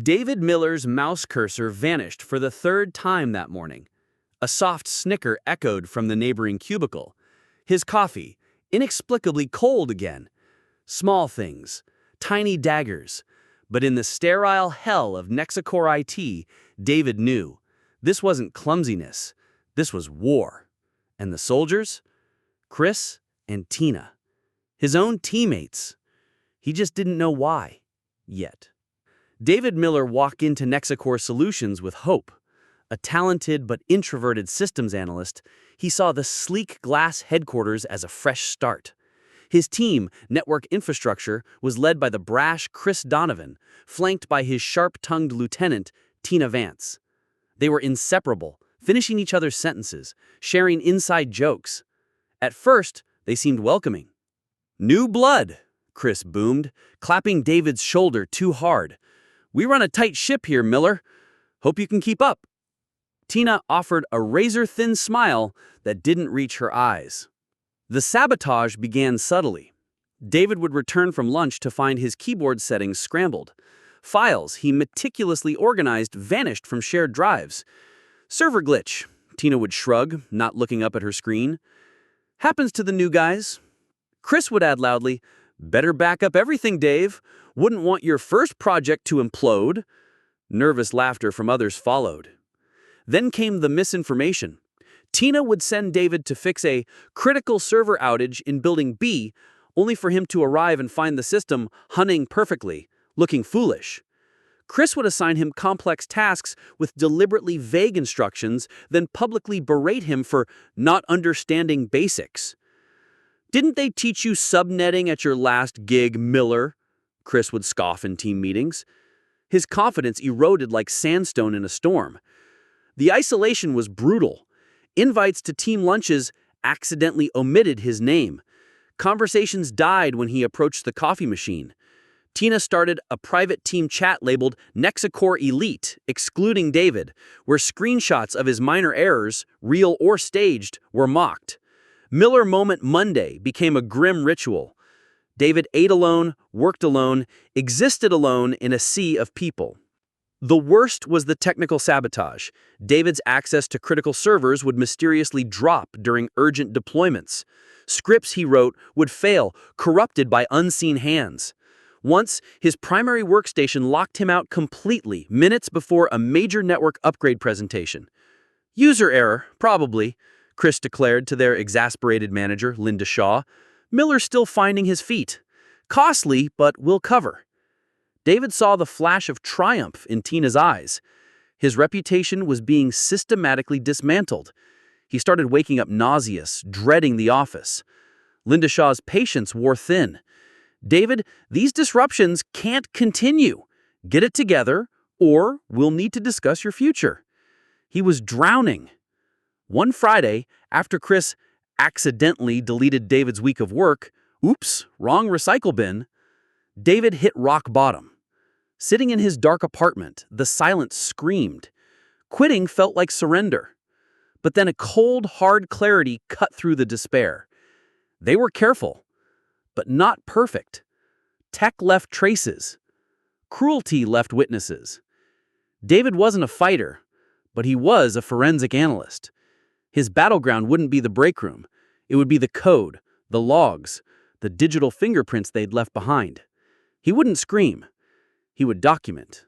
David Miller's mouse cursor vanished for the third time that morning. A soft snicker echoed from the neighboring cubicle. His coffee, inexplicably cold again. Small things, tiny daggers. But in the sterile hell of Nexacore IT, David knew. This wasn't clumsiness. This was war. And the soldiers? Chris and Tina. His own teammates. He just didn't know why. Yet. David Miller walked into Nexacore Solutions with hope. A talented but introverted systems analyst, he saw the sleek glass headquarters as a fresh start. His team, Network Infrastructure, was led by the brash Chris Donovan, flanked by his sharp-tongued lieutenant, Tina Vance. They were inseparable, finishing each other's sentences, sharing inside jokes. At first, they seemed welcoming. "New blood," Chris boomed, clapping David's shoulder too hard. "We run a tight ship here, Miller. Hope you can keep up." Tina offered a razor-thin smile that didn't reach her eyes. The sabotage began subtly. David would return from lunch to find his keyboard settings scrambled. Files he meticulously organized vanished from shared drives. "Server glitch," Tina would shrug, not looking up at her screen. "Happens to the new guys." Chris would add loudly, "Better back up everything, Dave. Wouldn't want your first project to implode." Nervous laughter from others followed. Then came the misinformation. Tina would send David to fix a critical server outage in Building B, only for him to arrive and find the system hunting perfectly, looking foolish. Chris would assign him complex tasks with deliberately vague instructions, then publicly berate him for not understanding basics. "Didn't they teach you subnetting at your last gig, Miller?" Chris would scoff in team meetings. His confidence eroded like sandstone in a storm. The isolation was brutal. Invites to team lunches accidentally omitted his name. Conversations died when he approached the coffee machine. Tina started a private team chat labeled Nexacore Elite, excluding David, where screenshots of his minor errors, real or staged, were mocked. Miller Moment Monday became a grim ritual. David ate alone, worked alone, existed alone in a sea of people. The worst was the technical sabotage. David's access to critical servers would mysteriously drop during urgent deployments. Scripts he wrote would fail, corrupted by unseen hands. Once, his primary workstation locked him out completely minutes before a major network upgrade presentation. "User error, probably," Chris declared to their exasperated manager, Linda Shaw. "Miller's still finding his feet. Costly, but we'll cover." David saw the flash of triumph in Tina's eyes. His reputation was being systematically dismantled. He started waking up nauseous, dreading the office. Linda Shaw's patience wore thin. "David, these disruptions can't continue. Get it together, or we'll need to discuss your future." He was drowning. One Friday, after Chris accidentally deleted David's week of work, oops, wrong recycle bin, David hit rock bottom. Sitting in his dark apartment, the silence screamed. Quitting felt like surrender. But then a cold, hard clarity cut through the despair. They were careful, but not perfect. Tech left traces. Cruelty left witnesses. David wasn't a fighter, but he was a forensic analyst. His battleground wouldn't be the break room. It would be the code, the logs, the digital fingerprints they'd left behind. He wouldn't scream. He would document.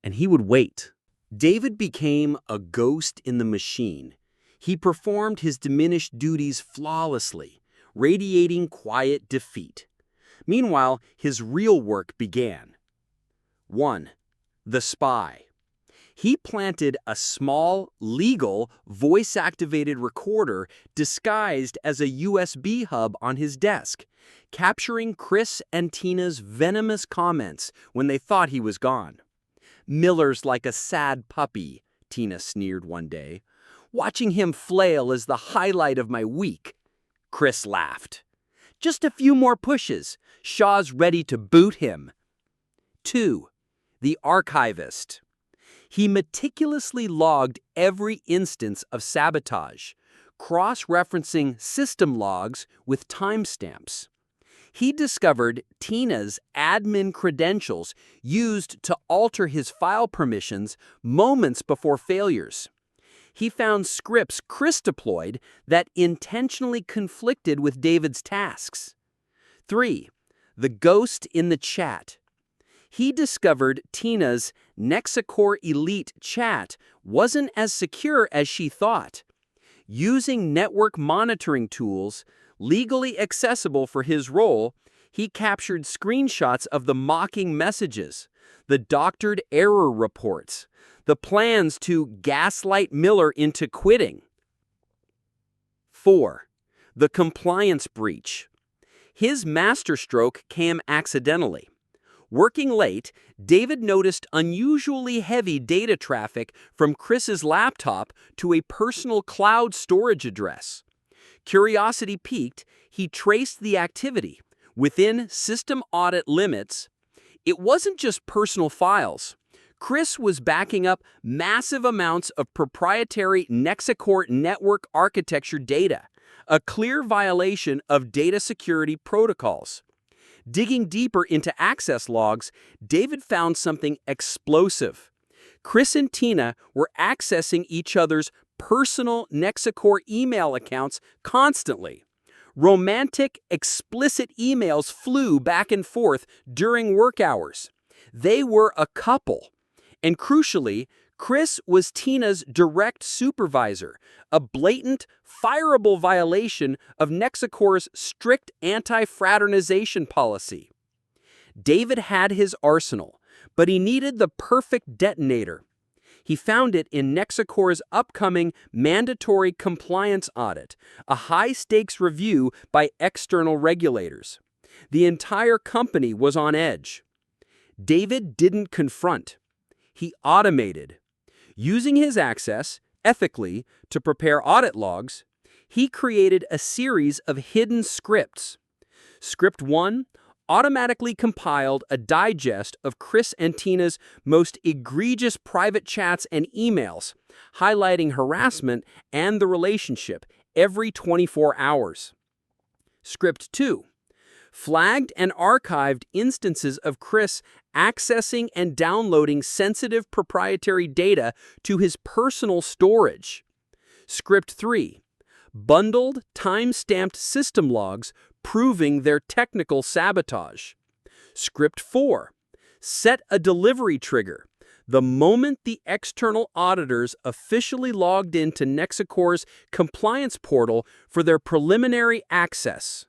And he would wait. David became a ghost in the machine. He performed his diminished duties flawlessly, radiating quiet defeat. Meanwhile, his real work began. 1. The spy. He planted a small, legal, voice-activated recorder disguised as a USB hub on his desk, capturing Chris and Tina's venomous comments when they thought he was gone. "Miller's like a sad puppy," Tina sneered one day. "Watching him flail is the highlight of my week." Chris laughed. "Just a few more pushes. Shaw's ready to boot him." 2. The archivist. He meticulously logged every instance of sabotage, cross-referencing system logs with timestamps. He discovered Tina's admin credentials used to alter his file permissions moments before failures. He found scripts Chris deployed that intentionally conflicted with David's tasks. 3. The ghost in the chat. He discovered Tina's Nexacore Elite chat wasn't as secure as she thought. Using network monitoring tools, legally accessible for his role, he captured screenshots of the mocking messages, the doctored error reports, the plans to gaslight Miller into quitting. 4. The compliance breach. His masterstroke came accidentally. Working late, David noticed unusually heavy data traffic from Chris's laptop to a personal cloud storage address. Curiosity piqued, he traced the activity. Within system audit limits, it wasn't just personal files. Chris was backing up massive amounts of proprietary Nexacore network architecture data, a clear violation of data security protocols. Digging deeper into access logs, David found something explosive. Chris and Tina were accessing each other's personal Nexacore email accounts constantly. Romantic, explicit emails flew back and forth during work hours. They were a couple. And crucially, Chris was Tina's direct supervisor, a blatant, fireable violation of Nexacore's strict anti-fraternization policy. David had his arsenal, but he needed the perfect detonator. He found it in Nexacore's upcoming mandatory compliance audit, a high-stakes review by external regulators. The entire company was on edge. David didn't confront. He automated. Using his access, ethically, to prepare audit logs, he created a series of hidden scripts. Script 1 automatically compiled a digest of Chris and Tina's most egregious private chats and emails, highlighting harassment and the relationship every 24 hours. Script 2 flagged and archived instances of Chris accessing and downloading sensitive proprietary data to his personal storage. Script 3 bundled time-stamped system logs proving their technical sabotage. Script 4 set a delivery trigger. The moment the external auditors officially logged into Nexacore's compliance portal for their preliminary access.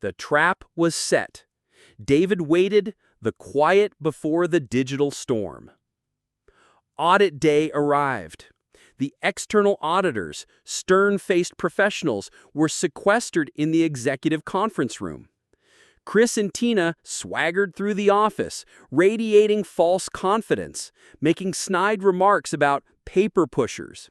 The trap was set. David waited, the quiet before the digital storm. Audit day arrived. The external auditors, stern-faced professionals, were sequestered in the executive conference room. Chris and Tina swaggered through the office, radiating false confidence, making snide remarks about paper pushers.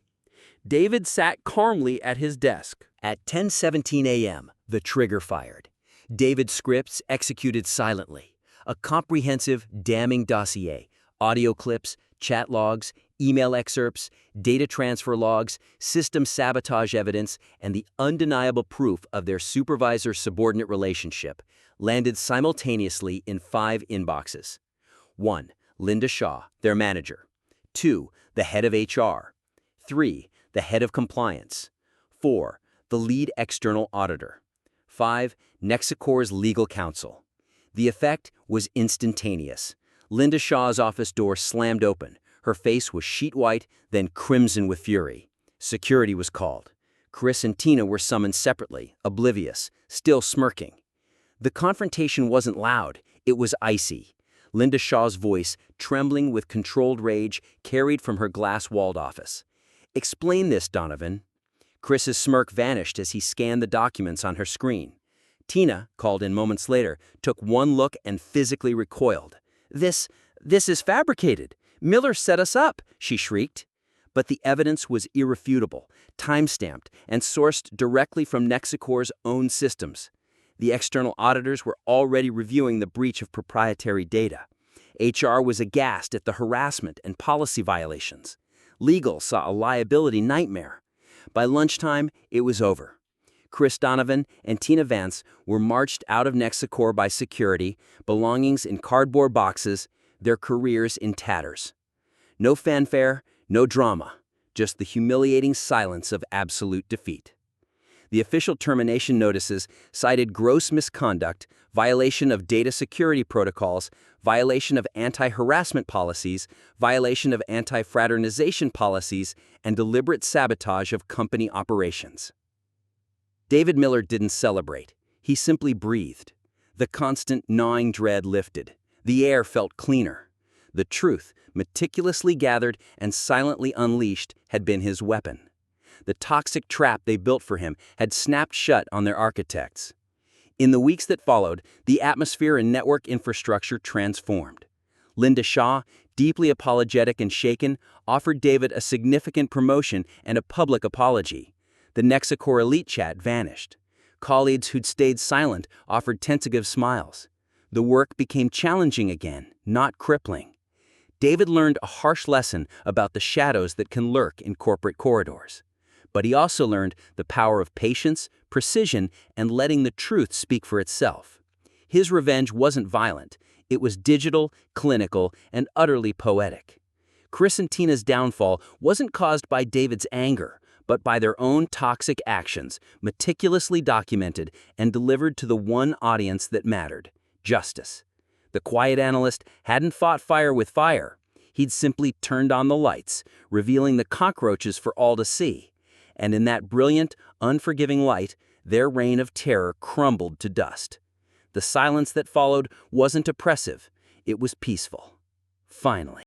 David sat calmly at his desk. At 10:17 a.m., the trigger fired. David's scripts executed silently. A comprehensive, damning dossier, audio clips, chat logs, email excerpts, data transfer logs, system sabotage evidence, and the undeniable proof of their supervisor-subordinate relationship landed simultaneously in 5 inboxes. 1. Linda Shaw, their manager. 2. The head of HR. 3. The head of compliance. 4. The lead external auditor. 5. Nexacore's legal counsel. The effect was instantaneous. Linda Shaw's office door slammed open. Her face was sheet white, then crimson with fury. Security was called. Chris and Tina were summoned separately, oblivious, still smirking. The confrontation wasn't loud, it was icy. Linda Shaw's voice, trembling with controlled rage, carried from her glass-walled office. "Explain this, Donovan." Chris's smirk vanished as he scanned the documents on her screen. Tina, called in moments later, took one look and physically recoiled. This is fabricated. Miller set us up," she shrieked. But the evidence was irrefutable, time-stamped, and sourced directly from Nexacore's own systems. The external auditors were already reviewing the breach of proprietary data. HR was aghast at the harassment and policy violations. Legal saw a liability nightmare. By lunchtime, it was over. Chris Donovan and Tina Vance were marched out of Nexicor by security, belongings in cardboard boxes, their careers in tatters. No fanfare, no drama, just the humiliating silence of absolute defeat. The official termination notices cited gross misconduct, violation of data security protocols, violation of anti-harassment policies, violation of anti-fraternization policies, and deliberate sabotage of company operations. David Miller didn't celebrate. He simply breathed. The constant gnawing dread lifted. The air felt cleaner. The truth, meticulously gathered and silently unleashed, had been his weapon. The toxic trap they built for him had snapped shut on their architects. In the weeks that followed, the atmosphere and network infrastructure transformed. Linda Shaw, deeply apologetic and shaken, offered David a significant promotion and a public apology. The Nexicor Elite chat vanished. Colleagues who'd stayed silent offered tentative smiles. The work became challenging again, not crippling. David learned a harsh lesson about the shadows that can lurk in corporate corridors. But he also learned the power of patience, precision, and letting the truth speak for itself. His revenge wasn't violent. It was digital, clinical, and utterly poetic. Chris and Tina's downfall wasn't caused by David's anger, but by their own toxic actions, meticulously documented and delivered to the one audience that mattered: justice. The quiet analyst hadn't fought fire with fire. He'd simply turned on the lights, revealing the cockroaches for all to see. And in that brilliant, unforgiving light, their reign of terror crumbled to dust. The silence that followed wasn't oppressive. It was peaceful. Finally.